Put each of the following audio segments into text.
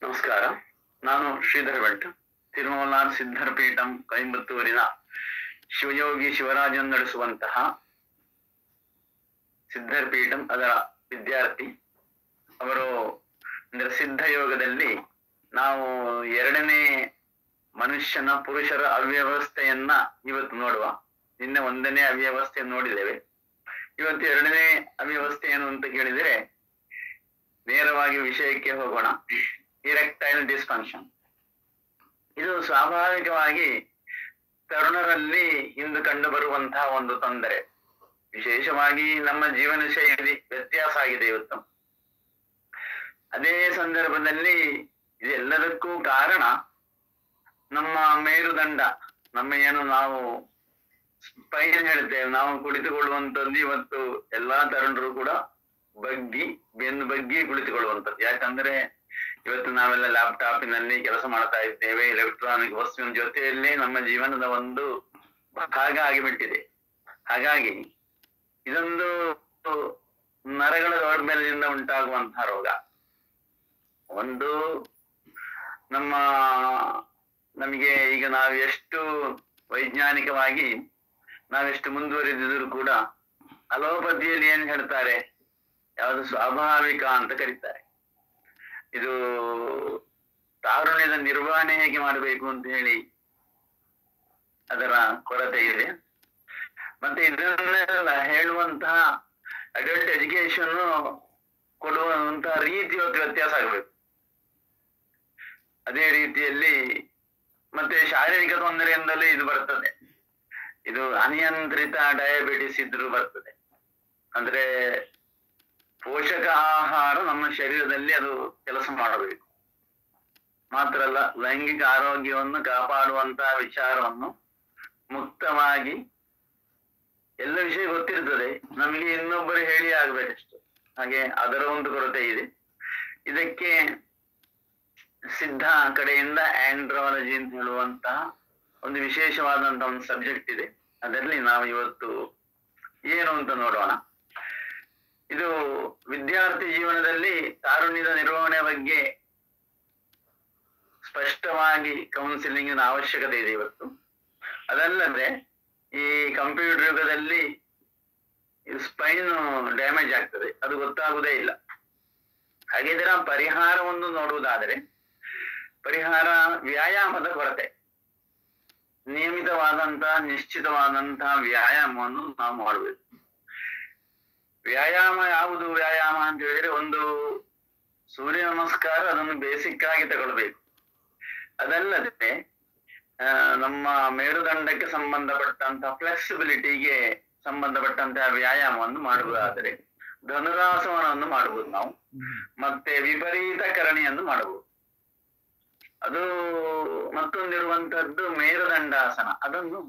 ನಮಸ್ಕಾರ. ನಾನು ಶ್ರೀಧರ್ ಭಟ್, ತಿರುಮಲಾರ್ ಸಿದ್ಧರ ಪೀಠಂ ಕೊಯಂಬತ್ತೂರಿನ ಶಿವಯೋಗಿ ಶಿವರಾಜನ್ ನಡೆಸುವಂತಹ ಸಿದ್ಧರ ಪೀಠಂ ಅದರ ವಿದ್ಯಾರ್ಥಿ. ಅವರು ಅಂದ್ರೆ ಸಿದ್ಧ ಯೋಗದಲ್ಲಿ ನಾವು ಎರಡನೇ ಮನುಷ್ಯನ ಪುರುಷರ ಅವ್ಯವಸ್ಥೆಯನ್ನ ಇವತ್ತು ನೋಡುವ. ನಿನ್ನೆ ಒಂದನೇ ಅವ್ಯವಸ್ಥೆ ನೋಡಿದ್ದೇವೆ. ಇವತ್ತು ಎರಡನೇ ಅವ್ಯವಸ್ಥೆ ಏನು ಅಂತ ಕೇಳಿದರೆ ನೇರವಾಗಿ ವಿಷಯಕ್ಕೆ ಹೋಗೋಣ. Erectile dysfunction. ಇದು ಸ್ವಾಭಾವಿಕವಾಗಿ ತರುಣರಲ್ಲಿ ಇಂದು ಕಂಡು ಬರುವಂತಹ ಒಂದು ತೊಂದರೆ. ವಿಶೇಷವಾಗಿ ನಮ್ಮ ಜೀವನ ಶೈಲಿ ವ್ಯತ್ಯಾಸ ಆಗಿದೆ ಇವತ್ತು. ಅದೇ ಸಂದರ್ಭದಲ್ಲಿ ಇದೆಲ್ಲದಕ್ಕೂ ಕಾರಣ ನಮ್ಮ ಮೇರುದಂಡ, ನಮ್ಮ ಏನು ನಾವು ಸ್ಪೈನ್ ಹೇಳ್ತೇವೆ, ನಾವು ಕುಳಿತುಕೊಳ್ಳುವಂಥದ್ದು ಇವತ್ತು ಎಲ್ಲಾ ತರುಣರು ಕೂಡ ಬೆನ್ನು ಬಗ್ಗಿ ಕುಳಿತುಕೊಳ್ಳುವಂಥದ್ದು. ಯಾಕಂದ್ರೆ ಇವತ್ತು ನಾವೆಲ್ಲ ಲ್ಯಾಪ್ಟಾಪಿನಲ್ಲಿ ಕೆಲಸ ಮಾಡ್ತಾ ಇದ್ದೇವೆ. ಎಲೆಕ್ಟ್ರಾನಿಕ್ ವಸ್ತುವಿನ ಜೊತೆಯಲ್ಲೇ ನಮ್ಮ ಜೀವನದ ಒಂದು ಭಾಗ ಆಗಿಬಿಟ್ಟಿದೆ. ಹಾಗಾಗಿ ಇದೊಂದು ನರಗಳ ದೌರ್ಬಲ್ಯದಿಂದ ಉಂಟಾಗುವಂತಹ ರೋಗ. ಒಂದು ನಮಗೆ ಈಗ ನಾವು ಎಷ್ಟು ವೈಜ್ಞಾನಿಕವಾಗಿ ನಾವೆಷ್ಟು ಮುಂದುವರಿದಿದ್ರು ಕೂಡ ಅಲೋಪತಿಯಲ್ಲಿ ಏನ್ ಹೇಳ್ತಾರೆ, ಯಾವುದು ಸ್ವಾಭಾವಿಕ ಅಂತ ಕರೀತಾರೆ. ಇದು ತಾರುಣ್ಯದ ನಿರ್ವಹಣೆ ಹೇಗೆ ಮಾಡಬೇಕು ಅಂತ ಹೇಳಿ ಅದರ ಕೊರತೆ ಇದೆ. ಮತ್ತೆ ಇದನ್ನೆಲ್ಲ ಹೇಳುವಂತಹ ಅಡಲ್ಟ್ ಎಜುಕೇಶನ್ ಕೊಡುವಂತಹ ರೀತಿ ಇವತ್ತು ವ್ಯತ್ಯಾಸ ಆಗಬೇಕು. ಅದೇ ರೀತಿಯಲ್ಲಿ ಮತ್ತೆ ಶಾರೀರಿಕ ತೊಂದರೆಯಿಂದಲೇ ಇದು ಬರ್ತದೆ. ಇದು ಅನಿಯಂತ್ರಿತ ಡಯಾಬಿಟಿಸ್ ಇದ್ರೂ ಬರ್ತದೆ. ಅಂದ್ರೆ ಪೋಷಕ ಆಹಾರ ನಮ್ಮ ಶರೀರದಲ್ಲಿ ಅದು ಕೆಲಸ ಮಾಡಬೇಕು. ಮಾತ್ರ ಅಲ್ಲ, ಲೈಂಗಿಕ ಆರೋಗ್ಯವನ್ನು ಕಾಪಾಡುವಂತಹ ವಿಚಾರವನ್ನು ಮುಕ್ತವಾಗಿ ಎಲ್ಲ ವಿಷಯ ಗೊತ್ತಿರ್ತದೆ, ನಮಗೆ ಇನ್ನೊಬ್ಬರು ಹೇಳಿ ಆಗ್ಬೇಕಷ್ಟು. ಹಾಗೆ ಅದರ ಒಂದು ಕೊರತೆ ಇದೆ. ಇದಕ್ಕೆ ಸಿದ್ಧ ಕಡೆಯಿಂದ ಆಂಡ್ರಾಲಜಿ ಅಂತ ಹೇಳುವಂತಹ ಒಂದು ವಿಶೇಷವಾದಂತಹ ಒಂದು ಸಬ್ಜೆಕ್ಟ್ ಇದೆ. ಅದರಲ್ಲಿ ನಾವು ಇವತ್ತು ಏನು ಅಂತ ನೋಡೋಣ. ಇದು ವಿದ್ಯಾರ್ಥಿ ಜೀವನದಲ್ಲಿ ತಾರುಣ್ಯದ ನಿರ್ವಹಣೆ ಬಗ್ಗೆ ಸ್ಪಷ್ಟವಾಗಿ ಕೌನ್ಸಿಲಿಂಗಿನ ಅವಶ್ಯಕತೆ ಇದೆ ಇವತ್ತು. ಅದಲ್ಲದೆ ಈ ಕಂಪ್ಯೂಟರ್ ಯುಗದಲ್ಲಿ ಸ್ಪೈನ್ ಡ್ಯಾಮೇಜ್ ಆಗ್ತದೆ, ಅದು ಗೊತ್ತಾಗುವುದೇ ಇಲ್ಲ. ಹಾಗೆ ಇದರ ಪರಿಹಾರವನ್ನು ನೋಡುವುದಾದರೆ ಪರಿಹಾರ ವ್ಯಾಯಾಮದ ಕೊರತೆ. ನಿಯಮಿತವಾದಂತಹ ನಿಶ್ಚಿತವಾದಂತಹ ವ್ಯಾಯಾಮವನ್ನು ನಾವು ಮಾಡಬೇಕು. ವ್ಯಾಯಾಮ ಯಾವುದು? ವ್ಯಾಯಾಮ ಅಂತ ಹೇಳಿದ್ರೆ ಒಂದು ಸೂರ್ಯ ನಮಸ್ಕಾರ, ಅದನ್ನು ಬೇಸಿಕ್ ಆಗಿ ತಗೊಳ್ಬೇಕು. ಅದಲ್ಲದೆ ನಮ್ಮ ಮೇರುದಂಡಕ್ಕೆ ಸಂಬಂಧಪಟ್ಟಂತಹ ಫ್ಲೆಕ್ಸಿಬಿಲಿಟಿಗೆ ಸಂಬಂಧಪಟ್ಟಂತಹ ವ್ಯಾಯಾಮವನ್ನು ಮಾಡುವುದಾದರೆ ಧನುರಾಸನವನ್ನು ಮಾಡಬಹುದು ನಾವು. ಮತ್ತೆ ವಿಪರೀತ ಕರಣಿಯನ್ನು ಮಾಡಬಹುದು. ಅದು ಮತ್ತೊಂದಿರುವಂತದ್ದು ಮೇರುದಂಡಾಸನ. ಅದನ್ನು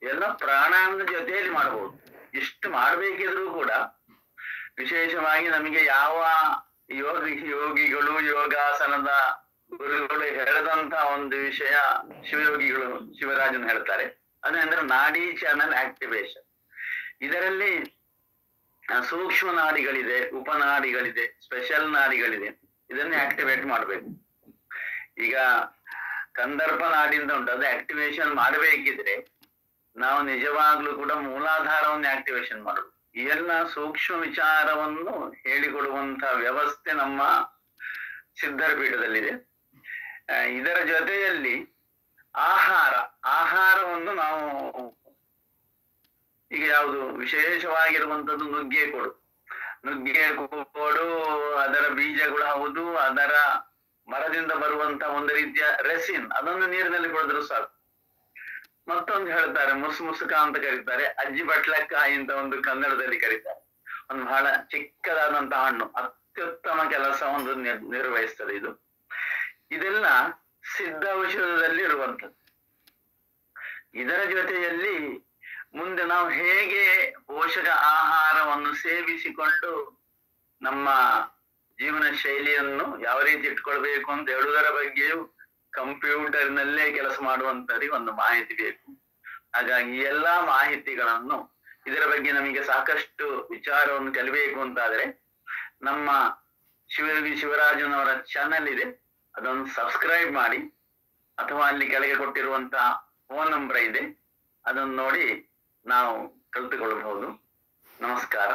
ಎಲ್ಲ ಪ್ರಾಣಾಯಾಮದ ಜೊತೆಯಲ್ಲಿ ಮಾಡಬಹುದು. ಇಷ್ಟು ಮಾಡಬೇಕಿದ್ರೂ ಕೂಡ ವಿಶೇಷವಾಗಿ ನಮಗೆ ಯಾವ ಯೋಗಿಗಳು ಯೋಗಾಸನದ ಗುರುಗಳು ಹೇಳಿದಂತ ಒಂದು ವಿಷಯ ಶಿವಯೋಗಿಗಳು ಶಿವರಾಜನ್ ಹೇಳ್ತಾರೆ. ಅದಂದ್ರೆ ನಾಡಿ ಚಾನಲ್ ಆಕ್ಟಿವೇಶನ್. ಇದರಲ್ಲಿ ಸೂಕ್ಷ್ಮ ನಾಡಿಗಳಿದೆ, ಉಪನಾಡಿಗಳಿದೆ, ಸ್ಪೆಷಲ್ ನಾಡಿಗಳಿದೆ. ಇದನ್ನೇ ಆಕ್ಟಿವೇಟ್ ಮಾಡಬೇಕು. ಈಗ ಕಂದರ್ಪ ನಾಡಿಂದ ಉಂಟು, ಅದು ಆಕ್ಟಿವೇಶನ್ ಮಾಡಬೇಕಿದ್ರೆ ನಾವು ನಿಜವಾಗ್ಲೂ ಕೂಡ ಮೂಲಾಧಾರವನ್ನು ಆಕ್ಟಿವೇಶನ್ ಮಾಡುದು. ಈ ಎಲ್ಲ ಸೂಕ್ಷ್ಮ ವಿಚಾರವನ್ನು ಹೇಳಿಕೊಡುವಂತಹ ವ್ಯವಸ್ಥೆ ನಮ್ಮ ಸಿದ್ಧರ ಪೀಠದಲ್ಲಿದೆ. ಇದರ ಜೊತೆಯಲ್ಲಿ ಆಹಾರವನ್ನು ನಾವು ಈಗ ಯಾವುದು ವಿಶೇಷವಾಗಿರುವಂತದ್ದು ನುಗ್ಗೆ ಕೊಡು, ಅದರ ಬೀಜಗಳು ಹೌದು, ಅದರ ಮರದಿಂದ ಬರುವಂತ ಒಂದು ರೀತಿಯ ರೆಸಿನ್, ಅದನ್ನು ನೀರಿನಲ್ಲಿ ಕೊಡಿದ್ರು ಸಾಕು. ಮತ್ತೊಂದು ಹೇಳ್ತಾರೆ ಮುಸುಕ ಅಂತ ಕರೀತಾರೆ, ಅಜ್ಜಿ ಬಟ್ಲಕ್ಕಾಯಿ ಅಂತ ಒಂದು ಕನ್ನಡದಲ್ಲಿ ಕರೀತಾರೆ. ಒಂದು ಬಹಳ ಚಿಕ್ಕದಾದಂತಹ ಹಣ್ಣು, ಅತ್ಯುತ್ತಮ ಕೆಲಸವನ್ನು ನಿರ್ವಹಿಸ್ತದೆ ಇದು. ಇದೆಲ್ಲ ಸಿದ್ಧ ಔಷಧದಲ್ಲಿ ಇರುವಂಥದ್ದು. ಇದರ ಜೊತೆಯಲ್ಲಿ ಮುಂದೆ ನಾವು ಹೇಗೆ ಪೋಷಕ ಆಹಾರವನ್ನು ಸೇವಿಸಿಕೊಂಡು ನಮ್ಮ ಜೀವನ ಶೈಲಿಯನ್ನು ಯಾವ ರೀತಿ ಇಟ್ಕೊಳ್ಬೇಕು ಅಂತ ಹೇಳುವುದರ ಬಗ್ಗೆಯೂ ಕಂಪ್ಯೂಟರ್ನಲ್ಲೇ ಕೆಲಸ ಮಾಡುವಂತರಿಗೆ ಒಂದು ಮಾಹಿತಿ ಬೇಕು. ಹಾಗಾಗಿ ಈ ಎಲ್ಲಾ ಮಾಹಿತಿಗಳನ್ನು, ಇದರ ಬಗ್ಗೆ ನಮಗೆ ಸಾಕಷ್ಟು ವಿಚಾರವನ್ನು ಕಲಿಬೇಕು ಅಂತಾದ್ರೆ ನಮ್ಮ ಶಿವಯೋಗಿ ಶಿವರಾಜನ್ ಅವರ ಚಾನಲ್ ಇದೆ, ಅದನ್ನು ಸಬ್ಸ್ಕ್ರೈಬ್ ಮಾಡಿ, ಅಥವಾ ಅಲ್ಲಿ ಕೆಳಗೆ ಕೊಟ್ಟಿರುವಂತಹ ಫೋನ್ ನಂಬರ್ ಇದೆ, ಅದನ್ನು ನೋಡಿ ನಾವು ಕಲಿತುಕೊಳ್ಳಬಹುದು. ನಮಸ್ಕಾರ.